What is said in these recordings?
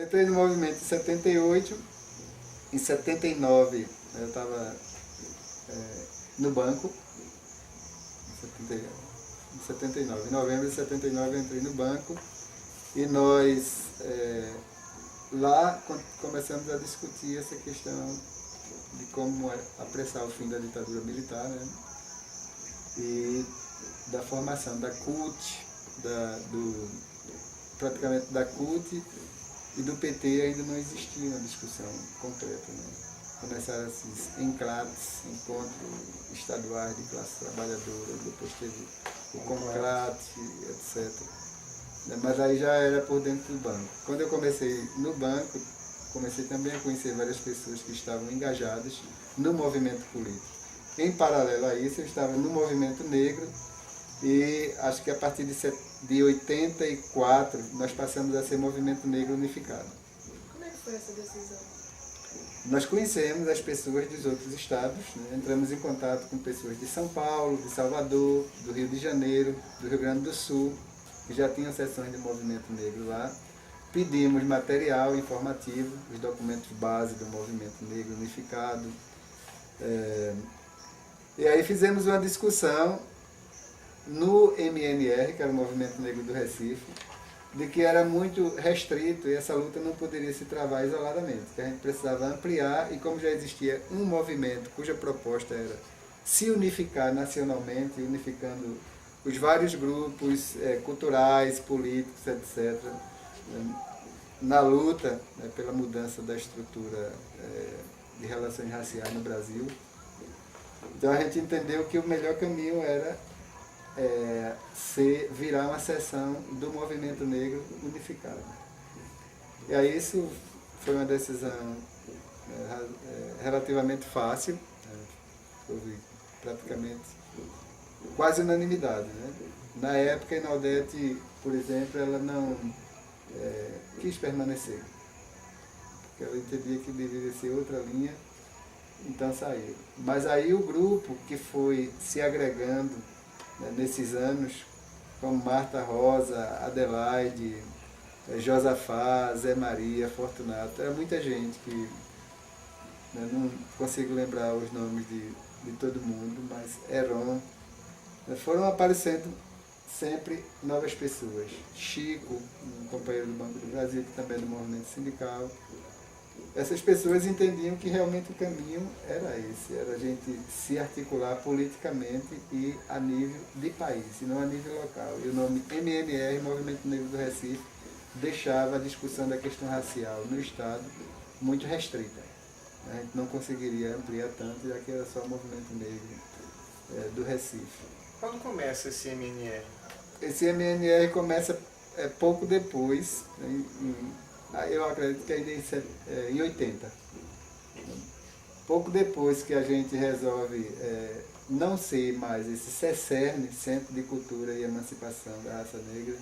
Entrei no movimento em 78, em 79 eu estava no banco, em 79, em novembro de 79 eu entrei no banco e nós lá começamos a discutir essa questão de como apressar o fim da ditadura militar, né? E da formação da CUT, praticamente da CUT e do PT ainda não existia uma discussão concreta, né? Começaram esses enclaves, encontros estaduais de classe trabalhadora, depois teve o CONCLAT, etc. Mas aí já era por dentro do banco. Quando eu comecei no banco, comecei também a conhecer várias pessoas que estavam engajadas no movimento político. Em paralelo a isso, eu estava no movimento negro e acho que a partir de 84 nós passamos a ser Movimento Negro Unificado. Como é que foi essa decisão? Nós conhecemos as pessoas dos outros estados, né? Entramos em contato com pessoas de São Paulo, de Salvador, do Rio de Janeiro, do Rio Grande do Sul, que já tinham sessões de movimento negro lá. Pedimos material informativo, os documentos base do Movimento Negro Unificado. E aí fizemos uma discussão no MNR, que era o Movimento Negro do Recife, de que era muito restrito e essa luta não poderia se travar isoladamente, que a gente precisava ampliar e como já existia um movimento cuja proposta era se unificar nacionalmente, unificando os vários grupos culturais, políticos, etc., na luta pela mudança da estrutura de relações raciais no Brasil. Então a gente entendeu que o melhor caminho era virar uma seção do movimento negro unificado. E aí isso foi uma decisão relativamente fácil, houve praticamente quase unanimidade, né? Na época, a Inaudete, por exemplo, ela não quis permanecer, porque ela entendia que deveria ser outra linha, então saiu. Mas aí o grupo que foi se agregando nesses anos, como Marta Rosa, Adelaide, Josafá, Zé Maria, Fortunato, era muita gente que não consigo lembrar os nomes de todo mundo, mas Heron, foram aparecendo sempre novas pessoas. Chico, um companheiro do Banco do Brasil, que também é do movimento sindical. Essas pessoas entendiam que realmente o caminho era esse, era a gente se articular politicamente e a nível de país, e não a nível local. E o nome MNR, Movimento Negro do Recife, deixava a discussão da questão racial no Estado muito restrita. A gente não conseguiria ampliar tanto, já que era só o Movimento Negro do Recife. Quando começa esse MNR? Esse MNR começa pouco depois, eu acredito que ainda em 80. Pouco depois que a gente resolve não ser mais esse CECERN, Centro de Cultura e Emancipação da Raça Negra,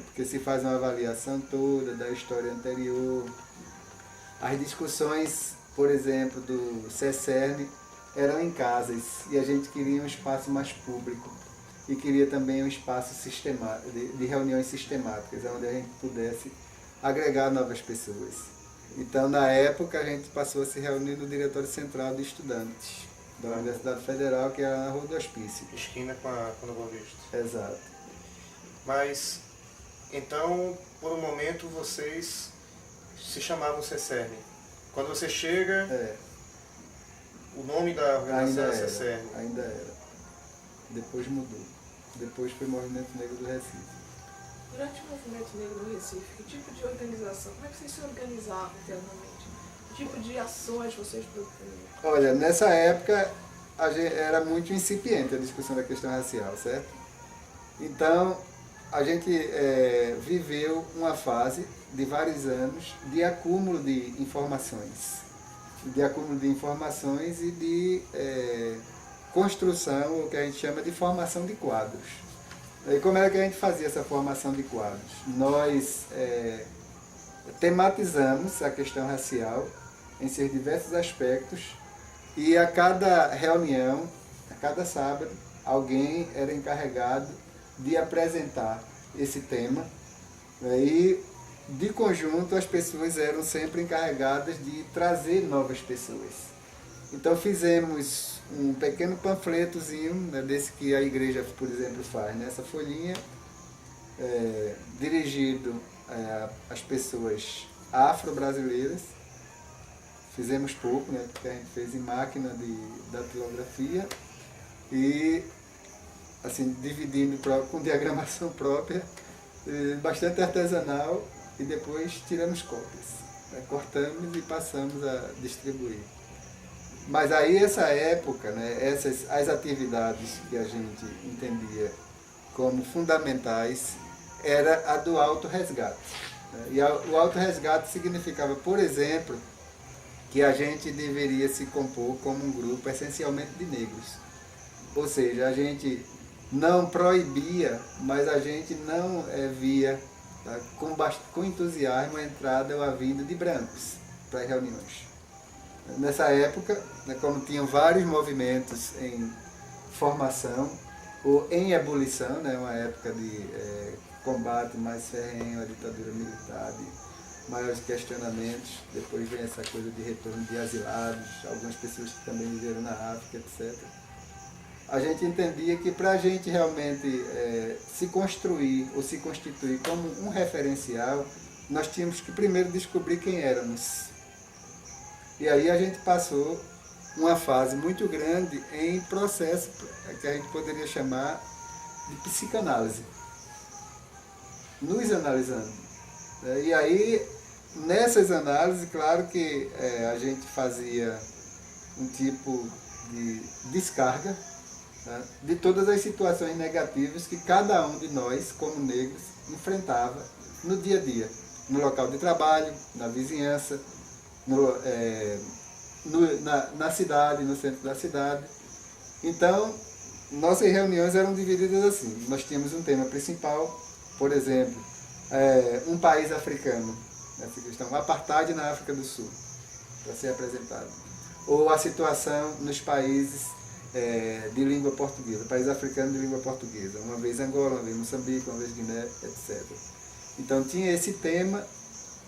porque se faz uma avaliação toda da história anterior. As discussões, por exemplo, do CECERN eram em casas e a gente queria um espaço mais público e queria também um espaço de reuniões sistemáticas, onde a gente pudesse agregar novas pessoas. Então, na época, a gente passou a se reunir no Diretório Central de Estudantes da Universidade Federal, que era na Rua do Hospício. Esquina com a Boa Vista. Exato. Mas, então, por um momento, vocês se chamavam CECERN. Quando você chega, o nome da organização era CECERN. Ainda era. Depois mudou. Depois foi Movimento Negro do Recife. Durante o Movimento Negro do Recife, que tipo de organização, como é que vocês se organizavam internamente? Que tipo de ações vocês propunham? Olha, nessa época era muito incipiente a discussão da questão racial, certo? Então, a gente viveu uma fase de vários anos de acúmulo de informações. E de construção, o que a gente chama de formação de quadros. E como era que a gente fazia essa formação de quadros? Nós tematizamos a questão racial em seus diversos aspectos e a cada reunião, a cada sábado, alguém era encarregado de apresentar esse tema e de conjunto, as pessoas eram sempre encarregadas de trazer novas pessoas. Então fizemos um pequeno panfletozinho, né, desse que a igreja, por exemplo, faz, né, essa folhinha, dirigido às pessoas afro-brasileiras. Fizemos pouco, né, porque a gente fez em máquina de datilografia e assim, dividindo com diagramação própria, bastante artesanal, e depois tiramos cópias, né, cortamos e passamos a distribuir. Mas aí essa época, né, as atividades que a gente entendia como fundamentais era a do autorresgate. Né? E o autorresgate significava, por exemplo, que a gente deveria se compor como um grupo essencialmente de negros. Ou seja, a gente não proibia, mas a gente não via, tá, com entusiasmo a entrada ou a vinda de brancos para as reuniões. Nessa época, né, como tinham vários movimentos em formação ou em ebulição, né, uma época de combate mais ferrenho à ditadura militar, de maiores questionamentos, depois vem essa coisa de retorno de asilados, algumas pessoas que também viveram na África, etc. A gente entendia que para a gente realmente se construir ou se constituir como um referencial, nós tínhamos que primeiro descobrir quem éramos. E aí a gente passou uma fase muito grande em processo que a gente poderia chamar de psicanálise, nos analisando. E aí, nessas análises, claro que a gente fazia um tipo de descarga, né, de todas as situações negativas que cada um de nós, como negros, enfrentava no dia a dia, no local de trabalho, na vizinhança, na cidade, no centro da cidade. Então, nossas reuniões eram divididas assim. Nós tínhamos um tema principal, por exemplo, um país africano, essa questão, o apartheid na África do Sul, para ser apresentado. Ou a situação nos países de língua portuguesa, país africano de língua portuguesa, uma vez Angola, uma vez Moçambique, uma vez Guiné, etc. Então tinha esse tema,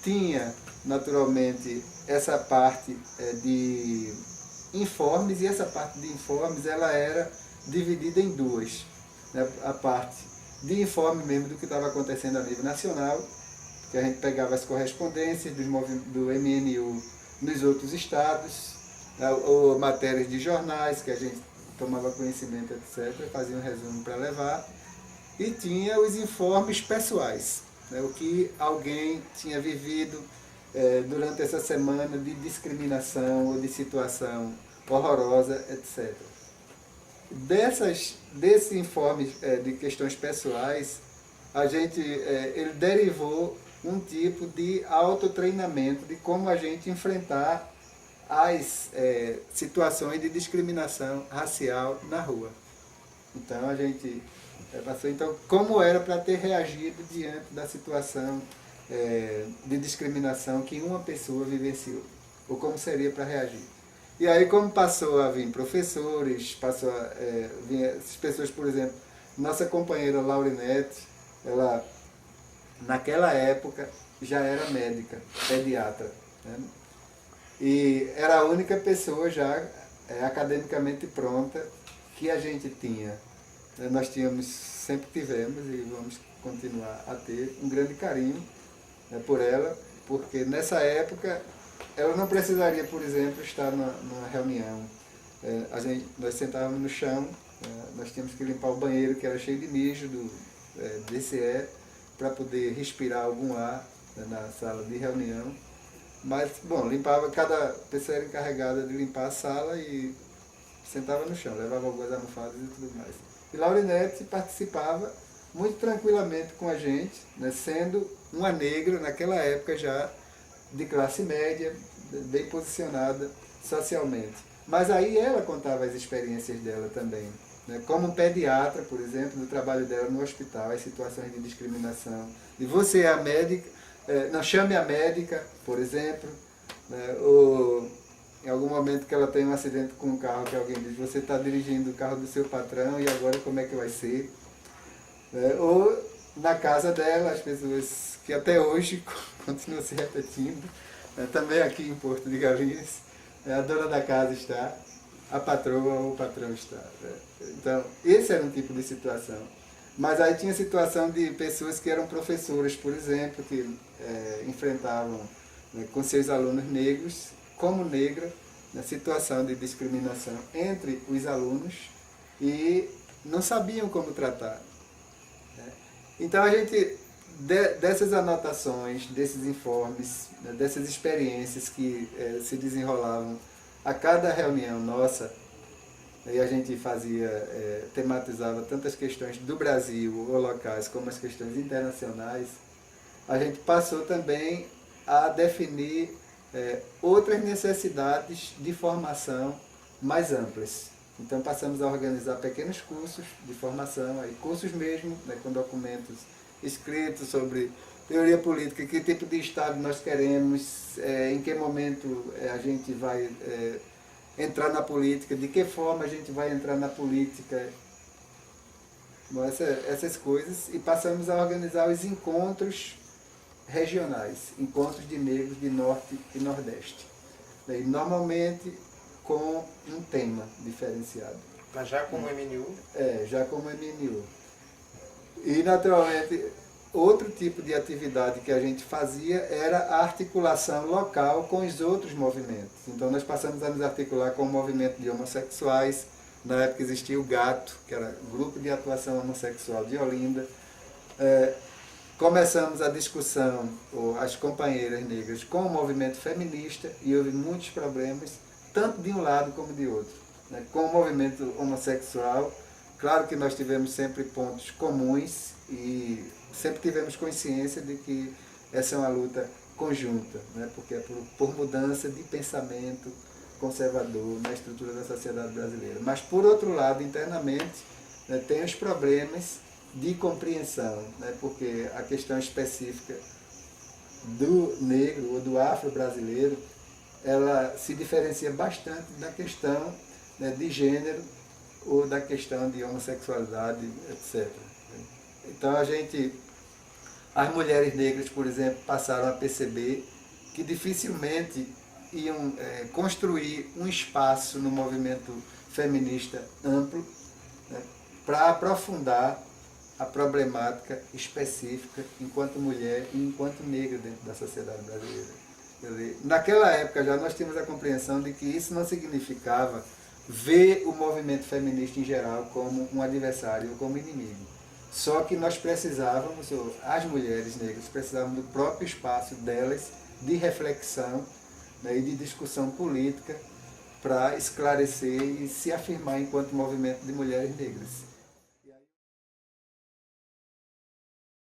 tinha naturalmente essa parte de informes, e essa parte de informes ela era dividida em duas, né? A parte de informe mesmo do que estava acontecendo a nível nacional, que a gente pegava as correspondências do MNU nos outros estados, né? Ou matérias de jornais que a gente tomava conhecimento, etc., fazia um resumo para levar, e tinha os informes pessoais, né? O que alguém tinha vivido durante essa semana de discriminação ou de situação horrorosa, etc. Desses informes de questões pessoais, ele derivou um tipo de autotreinamento de como a gente enfrentar as situações de discriminação racial na rua. Então a gente passou, como era para ter reagido diante da situação de discriminação que uma pessoa vivenciou, ou como seria para reagir. E aí, como passou a vir professores, passou a vir essas pessoas, por exemplo, nossa companheira Laurinete, ela naquela época já era médica, pediatra, né? E era a única pessoa já academicamente pronta que a gente tinha. Nós sempre tivemos e vamos continuar a ter um grande carinho por ela, porque nessa época ela não precisaria, por exemplo, estar numa reunião. Nós sentávamos no chão, nós tínhamos que limpar o banheiro que era cheio de mijo do DCE para poder respirar algum ar na sala de reunião. Mas, bom, cada pessoa era encarregada de limpar a sala e sentava no chão, levava algumas almofadas e tudo mais. E Laurinete participava muito tranquilamente com a gente, né, sendo uma negra naquela época já de classe média, bem posicionada socialmente. Mas aí ela contava as experiências dela também, né, como pediatra, por exemplo, no trabalho dela no hospital, as situações de discriminação. E você é a médica, não chame a médica, por exemplo, né, ou em algum momento que ela tem um acidente com um carro, que alguém diz, você está dirigindo o carro do seu patrão e agora como é que vai ser? Ou na casa dela, as pessoas que até hoje continuam se repetindo, também aqui em Porto de Galinhas, a dona da casa está, a patroa ou o patrão está. Então, esse era um tipo de situação. Mas aí tinha situação de pessoas que eram professoras, por exemplo, que enfrentavam, né, com seus alunos negros, como negra, na situação de discriminação entre os alunos e não sabiam como tratar. Né? Então a gente, dessas anotações, desses informes, né, dessas experiências que se desenrolavam a cada reunião nossa, e a gente fazia, tematizava tantas questões do Brasil ou locais como as questões internacionais, a gente passou também a definir outras necessidades de formação mais amplas. Então passamos a organizar pequenos cursos de formação, aí cursos mesmo, né, com documentos escritos sobre teoria política, que tipo de Estado nós queremos, em que momento a gente vai entrar na política, de que forma a gente vai entrar na política, bom, essas coisas, e passamos a organizar os encontros regionais, encontros de negros de Norte e Nordeste. E normalmente com um tema diferenciado. Mas já como MNU? Já como MNU. E naturalmente, outro tipo de atividade que a gente fazia era a articulação local com os outros movimentos. Então nós passamos a nos articular com o movimento de homossexuais. Na época existia o GATO, que era Grupo de Atuação Homossexual de Olinda. Começamos a discussão, as companheiras negras, com o movimento feminista, e houve muitos problemas, tanto de um lado como de outro. Né? Com o movimento homossexual, claro que nós tivemos sempre pontos comuns e sempre tivemos consciência de que essa é uma luta conjunta, né? Porque é por mudança de pensamento conservador na estrutura da sociedade brasileira. Mas, por outro lado, internamente, né, tem os problemas de compreensão, né? Porque a questão específica do negro ou do afro-brasileiro, ela se diferencia bastante da questão, né, de gênero ou da questão de homossexualidade, etc. Então as mulheres negras, por exemplo, passaram a perceber que dificilmente iam construir um espaço no movimento feminista amplo, né, para aprofundar a problemática específica enquanto mulher e enquanto negra dentro da sociedade brasileira. Naquela época já nós tínhamos a compreensão de que isso não significava ver o movimento feminista em geral como um adversário ou como inimigo. Só que nós precisávamos, as mulheres negras precisavam do próprio espaço delas de reflexão, né, e de discussão política para esclarecer e se afirmar enquanto movimento de mulheres negras.